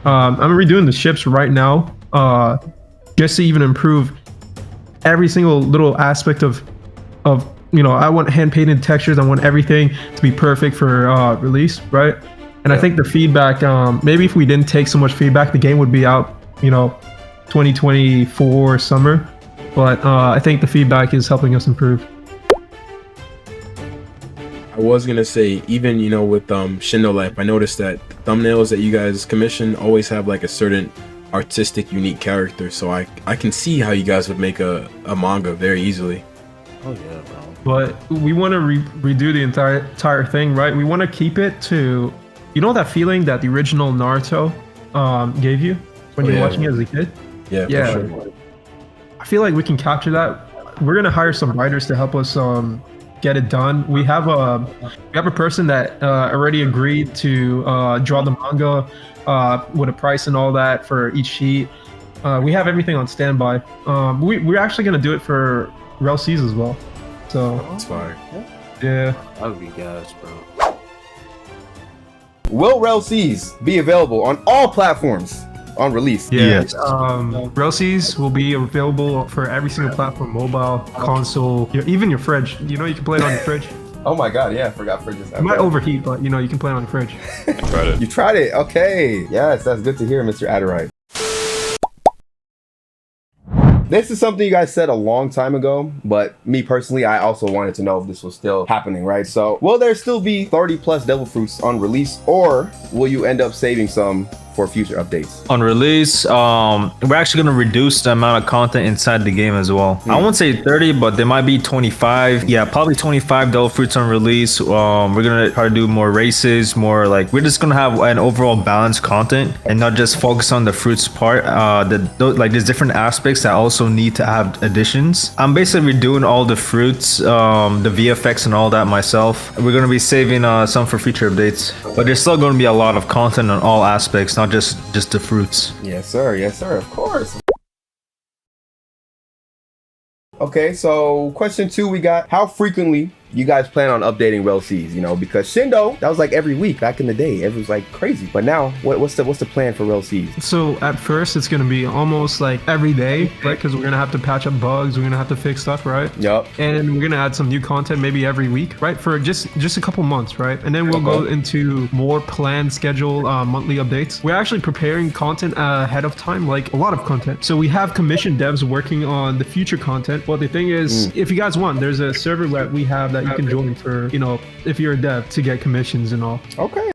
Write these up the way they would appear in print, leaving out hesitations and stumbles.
I'm redoing the ships right now, just to even improve every single little aspect of I want hand painted textures. I want everything to be perfect for release, right? And I think the feedback, maybe if we didn't take so much feedback, the game would be out, 2024 summer. But I think the feedback is helping us improve. I was gonna say, even with Shindo Life, I noticed that thumbnails that you guys commission always have like a certain artistic, unique character. So I can see how you guys would make a manga very easily. Oh yeah, bro. But we want to redo the entire thing, right? We want to keep it to, that feeling that the original Naruto gave you when you're watching it as a kid. Yeah. For sure. I feel like we can capture that. We're gonna hire some writers to help us get it done. We have a person that already agreed to draw the manga with a price and all that for each sheet. We have everything on standby. We're actually gonna do it for RELL as well. So that's fire. Yeah. That would be gas, bro. Will RELL be available on all platforms on release? Yes. RELL will be available for every single platform: mobile, console, even your fridge. You can play it on your fridge. Oh my god, yeah, I forgot fridges. It might overheat, but you can play it on your fridge. Tried it. You tried it? Okay. Yes, that's good to hear, Mr. Adderite. This is something you guys said a long time ago, but me personally, I also wanted to know if this was still happening, right? So, will there still be 30 plus devil fruits on release, or will you end up saving some for future updates? On release, we're actually going to reduce the amount of content inside the game as well. I won't say 30, but there might be 25. Yeah, probably 25 devil fruits on release. We're going to try to do more races, more like, we're just going to have an overall balanced content and not just focus on the fruits part. Like there's different aspects that also need to have additions. I'm basically redoing all the fruits, the VFX and all that myself. We're going to be saving some for future updates, but there's still going to be a lot of content on all aspects, not just the fruits. Yes sir, of course. Okay, so question 2 we got: how frequently you guys plan on updating RELL because Shindo, that was like every week back in the day. It was like crazy. But now, what's the plan for RELL? So at first, it's gonna be almost like every day, right? Because we're gonna have to patch up bugs, we're gonna have to fix stuff, right? Yep. And we're gonna add some new content maybe every week, right? For just a couple months, right? And then we'll go into more planned schedule monthly updates. We're actually preparing content ahead of time, like a lot of content. So we have commissioned devs working on the future content. But the thing is, if you guys want, there's a server that we have that you can join for, if you're a dev, to get commissions and all. Okay.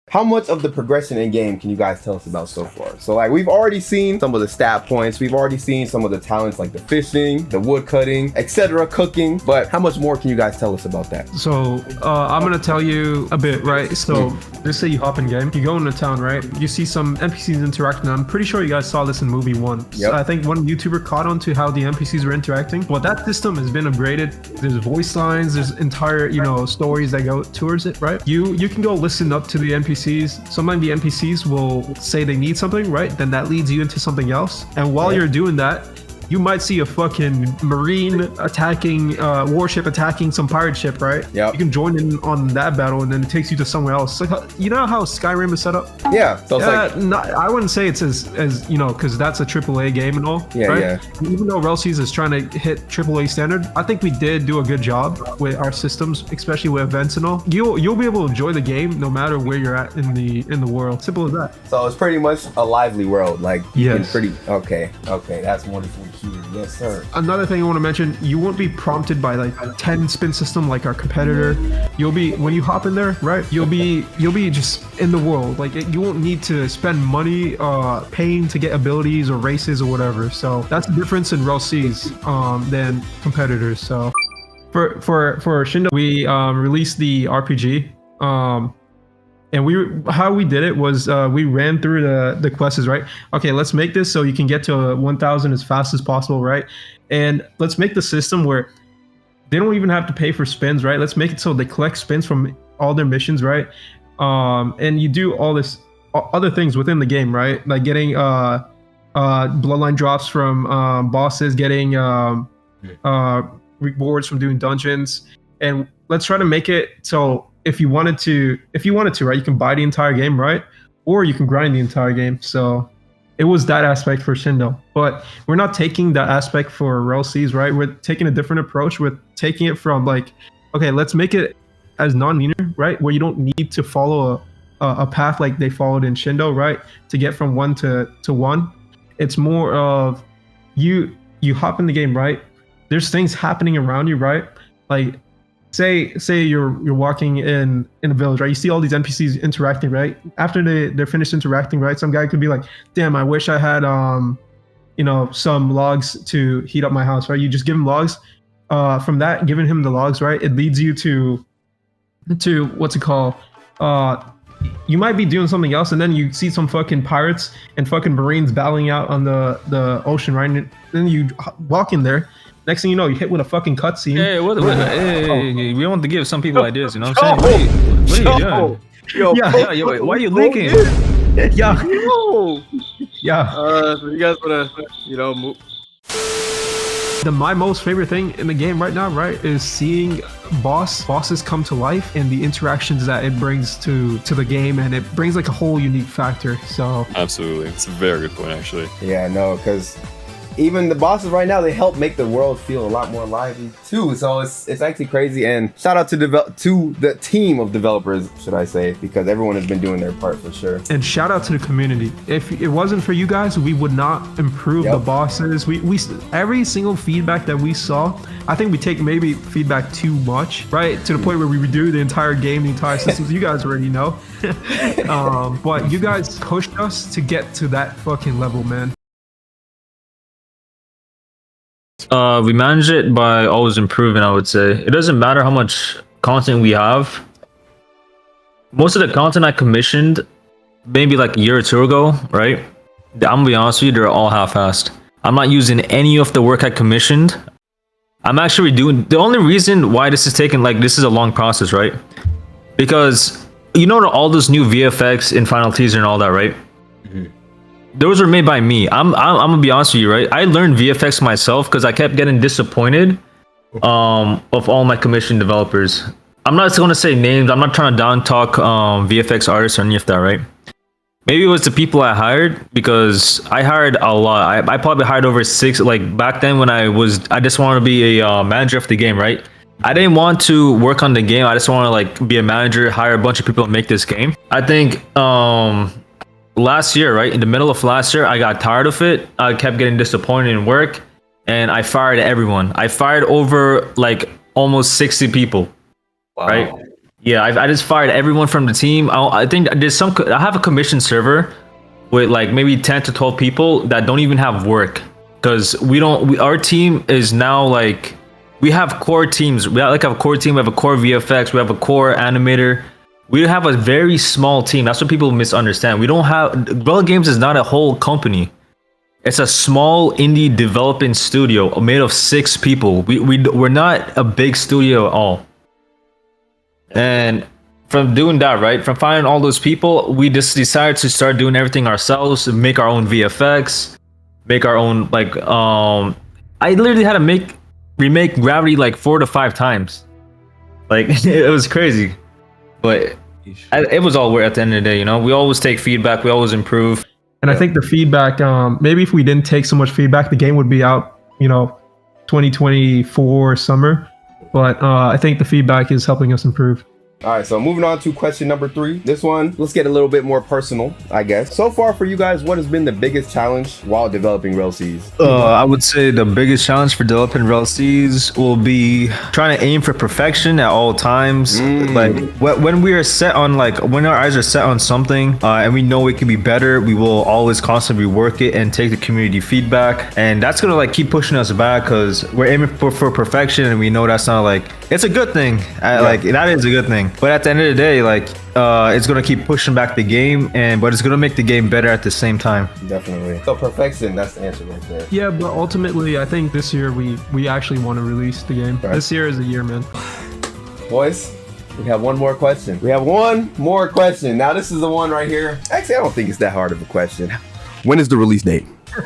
How much of the progression in game can you guys tell us about so far? So like, we've already seen some of the stat points, we've already seen some of the talents like the fishing, the wood cutting, etc., cooking, but how much more can you guys tell us about that? So I'm gonna tell you a bit, right? So let's say you hop in game, you go into town, right? You see some NPCs interacting. I'm pretty sure you guys saw this in movie 1. Yep. I think one YouTuber caught on to how the NPCs were interacting. Well, that system has been upgraded. There's voice lines, there's entire, stories that go towards it, right? You can go listen up to the NPCs. Sometimes the NPCs will say they need something, right? Then that leads you into something else. And while you're doing that, you might see a fucking marine attacking, warship attacking some pirate ship, right? Yeah. You can join in on that battle, and then it takes you to somewhere else. Like, you know how Skyrim is set up? Yeah. So it's I wouldn't say it's as because that's a AAA game and all. Yeah, right? yeah. Even though RELL is trying to hit AAA standard, I think we did do a good job with our systems, especially with events and all. You'll be able to enjoy the game no matter where you're at in the world. Simple as that. So it's pretty much a lively world. Like, yes. Okay, that's wonderful. Yes, sir. Another thing I want to mention, you won't be prompted by like a 10 spin system like our competitor. You'll be, when you hop in there, right? You'll be just in the world. Like you won't need to spend money paying to get abilities or races or whatever. So that's the difference in RELL than competitors. So for Shindo, we released the RPG. And how we did it was we ran through the quests, right? Okay, let's make this so you can get to 1,000 as fast as possible, right? And let's make the system where they don't even have to pay for spins, right? Let's make it so they collect spins from all their missions, right? And you do all this other things within the game, right? Like getting bloodline drops from bosses, getting rewards from doing dungeons. And let's try to make it so if you wanted to, right, you can buy the entire game, right, or you can grind the entire game. So it was that aspect for Shindo, but we're not taking that aspect for RELL-Cs, right? We're taking a different approach. We're taking it from like, okay, let's make it as non-linear, right, where you don't need to follow a path like they followed in Shindo, right, to get from 1 to 1. It's more of you hop in the game, right? There's things happening around you, right? Like say you're walking in a village, right? You see all these NPCs interacting, right? After they're finished interacting, right? Some guy could be like, damn, I wish I had some logs to heat up my house, right? You just give him logs. From that, giving him the logs, right, it leads you to what's it called? You might be doing something else, and then you see some fucking pirates and fucking marines battling out on the ocean, right? And then you walk in there. Next thing you know, you hit with a fucking cutscene. Hey, hey, we want to give some people ideas, you know what I'm saying? What are you doing? Yo, why are you leaking? Yeah. Yeah. So you guys wanna, move? My most favorite thing in the game right now, right, is seeing bosses come to life and the interactions that it brings to the game, and it brings like a whole unique factor. So absolutely, it's a very good point, actually. Yeah, no, because even the bosses right now, they help make the world feel a lot more lively too. So it's actually crazy. And shout out to the team of developers, should I say, because everyone has been doing their part for sure. And shout out to the community. If it wasn't for you guys, we would not improve the bosses. We every single feedback that we saw, I think we take maybe feedback too much, right? To the point where we redo the entire game, the entire systems. You guys already know. But you guys pushed us to get to that fucking level, man. We manage it by always improving, I would say. It doesn't matter how much content we have. Most of the content I commissioned maybe like a year or two ago, right? I'm gonna be honest with you, they're all half-assed. I'm not using any of the work I commissioned. I'm actually doing... The only reason why this is taking, like, this is a long process, right? Because, all those new VFX in Final Teaser and all that, right? Those were made by me. I'm gonna be honest with you, right? I learned VFX myself because I kept getting disappointed of all my commissioned developers. I'm not going to say names. I'm not trying to down talk VFX artists or any of that, right? Maybe it was the people I hired, because I hired a lot. I probably hired over 6. Like back then when I just wanted to be a manager of the game, right? I didn't want to work on the game. I just want to like be a manager, hire a bunch of people and make this game. I think last year, right, in the middle of last year, I got tired of it. I kept getting disappointed in work, and I fired everyone. I fired over like almost 60 people. Wow. Right? Yeah, I just fired everyone from the team. I think I have a commission server with like maybe 10 to 12 people that don't even have work, because our team is now like, we have core teams. We have like a core team. We have a core VFX. We have a core animator. We have a very small team. That's what people misunderstand. We don't have... RELL Games is not a whole company. It's a small indie developing studio made of 6 people. We're not a big studio at all. And from doing that, right, from finding all those people, we just decided to start doing everything ourselves, make our own VFX, make our own, like... I literally had to remake Gravity like 4 to 5 times. Like, it was crazy. But it was all worth at the end of the day, we always take feedback, we always improve. And I think the feedback, maybe if we didn't take so much feedback, the game would be out, 2024 summer. But I think the feedback is helping us improve. All right, so moving on to question number 3. This one, let's get a little bit more personal, I guess. So far for you guys, what has been the biggest challenge while developing RELL-Cs? I would say the biggest challenge for developing RELL-Cs will be trying to aim for perfection at all times. Like when we are set on, like when our eyes are set on something and we know it can be better, we will always constantly rework it and take the community feedback. And that's gonna like keep pushing us back, because we're aiming for perfection, and we know that's not like, it's a good thing. Like that is a good thing. But at the end of the day, like it's gonna keep pushing back the game, but it's gonna make the game better at the same time. Definitely. So perfection, that's the answer right there. Yeah, but ultimately, I think this year we actually want to release the game. Right. This year is the year, man. Boys, we have one more question. Now this is the one right here. Actually, I don't think it's that hard of a question. When is the release date? True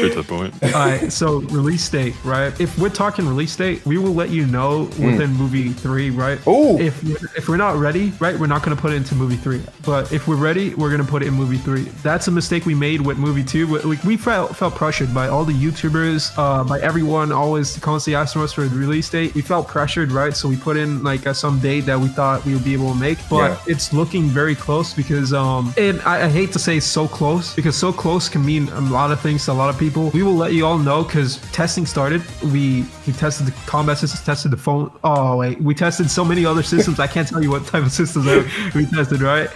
to the point. All right, so release date, right? If we're talking release date, we will let you know within movie 3, right? Ooh. If we're not ready, right, we're not going to put it into movie 3. But if we're ready, we're going to put it in movie 3. That's a mistake we made with movie 2. Like we felt pressured by all the YouTubers, by everyone always constantly asking us for the release date. We felt pressured, right? So we put in like some date that we thought we would be able to make, but it's looking very close because and I hate to say so close, because so close can mean a lot of things to a lot of people. We will let you all know because testing started. We tested the combat systems, tested the phone. Oh wait, we tested so many other systems. I can't tell you what type of systems we tested, right?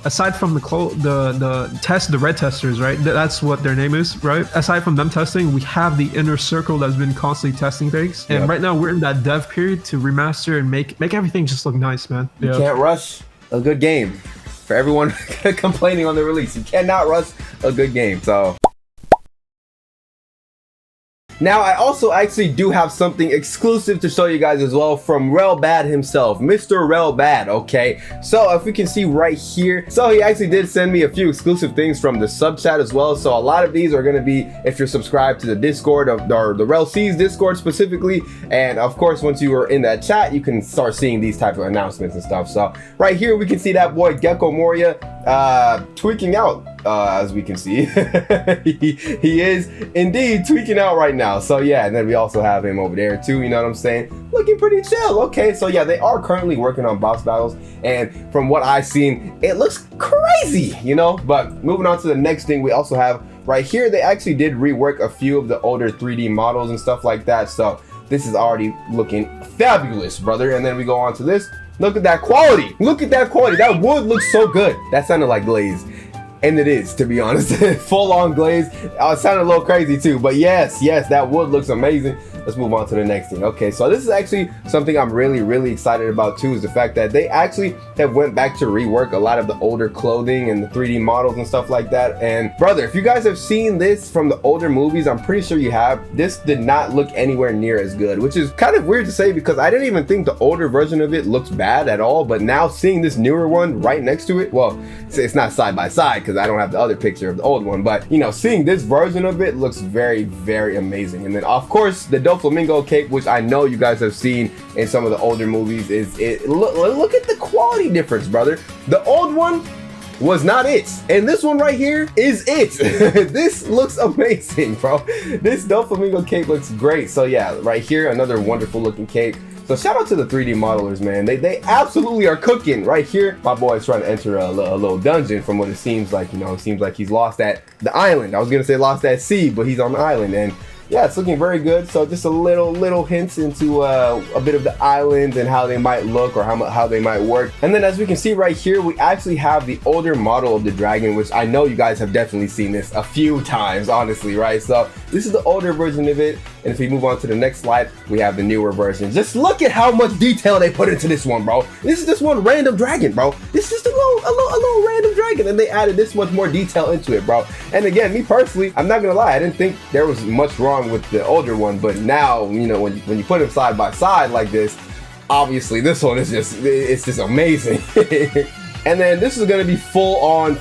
Aside from the red testers, right? That's what their name is, right? Aside from them testing, we have the inner circle that's been constantly testing things, and right now we're in that dev period to remaster and make everything just look nice, man. You can't rush a good game. For everyone complaining on the release, you cannot rush a good game. So now I also actually do have something exclusive to show you guys as well from RELL Bad himself, Mr. RELL Bad. Okay, so if we can see right here, so he actually did send me a few exclusive things from the sub chat as well. So a lot of these are going to be if you're subscribed to the Discord or the RELL C's Discord specifically, and of course once you are in that chat you can start seeing these type of announcements and stuff. So right here we can see that boy Gecko Moria tweaking out. As we can see, he is indeed tweaking out right now. So yeah, and then we also have him over there too, you know what I'm saying, looking pretty chill. Okay, so yeah, they are currently working on boss battles, and from what I've seen, it looks crazy, you know. But moving on to the next thing, we also have right here, they actually did rework a few of the older 3D models and stuff like that. So this is already looking fabulous, brother. And then we go on to this. Look at that quality. Look at that quality. That wood looks so good. That sounded like glaze. And it is, to be honest. Full on glaze. It sounded a little crazy too, but yes, that wood looks amazing. Let's move on to the next thing. Okay, so this is actually something I'm really excited about too, is the fact that they actually have went back to rework a lot of the older clothing and the 3D models and stuff like that. And brother, if you guys have seen this from the older movies, I'm pretty sure you have, this did not look anywhere near as good, which is kind of weird to say because I didn't even think the older version of it looks bad at all. But now seeing this newer one right next to it, well, it's not side by side because I don't have the other picture of the old one, but you know, seeing this version of it looks very amazing. And then of course the Doflamingo cape, which I know you guys have seen in some of the older movies, look at the quality difference, brother. The old one was not it, and this one right here is it. This looks amazing, bro. This Doflamingo cape looks great. So yeah, right here, another wonderful looking cape. So shout out to the 3D modelers, man. They absolutely are cooking. Right here, my boy is trying to enter a little dungeon from what it seems like. You know, it seems like he's lost at the island. I was gonna say lost at sea, but he's on the island, and yeah, it's looking very good. So just a little hints into a bit of the islands and how they might look or how they might work. And then as we can see right here, we actually have the older model of the dragon, which I know you guys have definitely seen this a few times, honestly, right? So this is the older version of it. And if we move on to the next slide, we have the newer version. Just look at how much detail they put into this one, bro. This is just one random dragon, bro. This is just a little random dragon, and they added this much more detail into it, bro. And again, me personally, I'm not gonna lie, I didn't think there was much wrong with the older one, but now, you know, when you put them side by side like this, obviously this one is just amazing. And then this is gonna be full on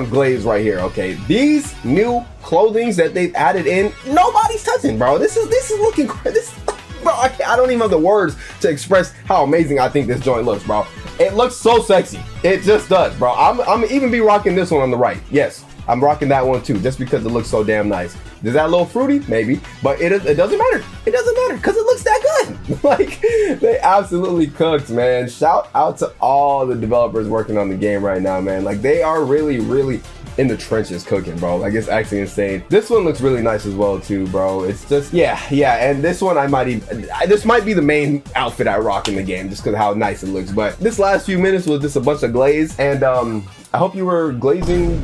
glaze right here. Okay, these new clothings that they've added in, nobody's touching, bro. This is looking this, bro. I don't even have the words to express how amazing I think this joint looks, bro. It looks so sexy. It just does, bro. I'm even be rocking this one on the right. Yes, I'm rocking that one too, just because it looks so damn nice. Does that a little fruity? Maybe, but it doesn't matter. It doesn't matter because it looks that good. Like, they absolutely cooked, man. Shout out to all the developers working on the game right now, man. Like, they are really in the trenches cooking, bro. Like, it's actually insane. This one looks really nice as well too, bro. It's just, yeah. And this one, this might be the main outfit I rock in the game just because of how nice it looks. But this last few minutes was just a bunch of glaze, and I hope you were glazing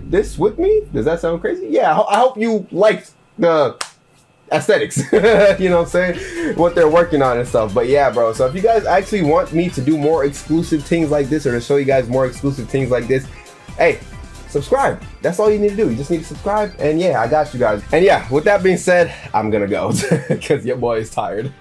this with me. Does that sound crazy? Yeah, I hope you liked the aesthetics. You know what I'm saying? What they're working on and stuff. But yeah, bro. So if you guys actually want me to do more exclusive things like this, or to show you guys more exclusive things like this, hey, subscribe. That's all you need to do. You just need to subscribe. And yeah, I got you guys. And yeah, with that being said, I'm gonna go because your boy is tired.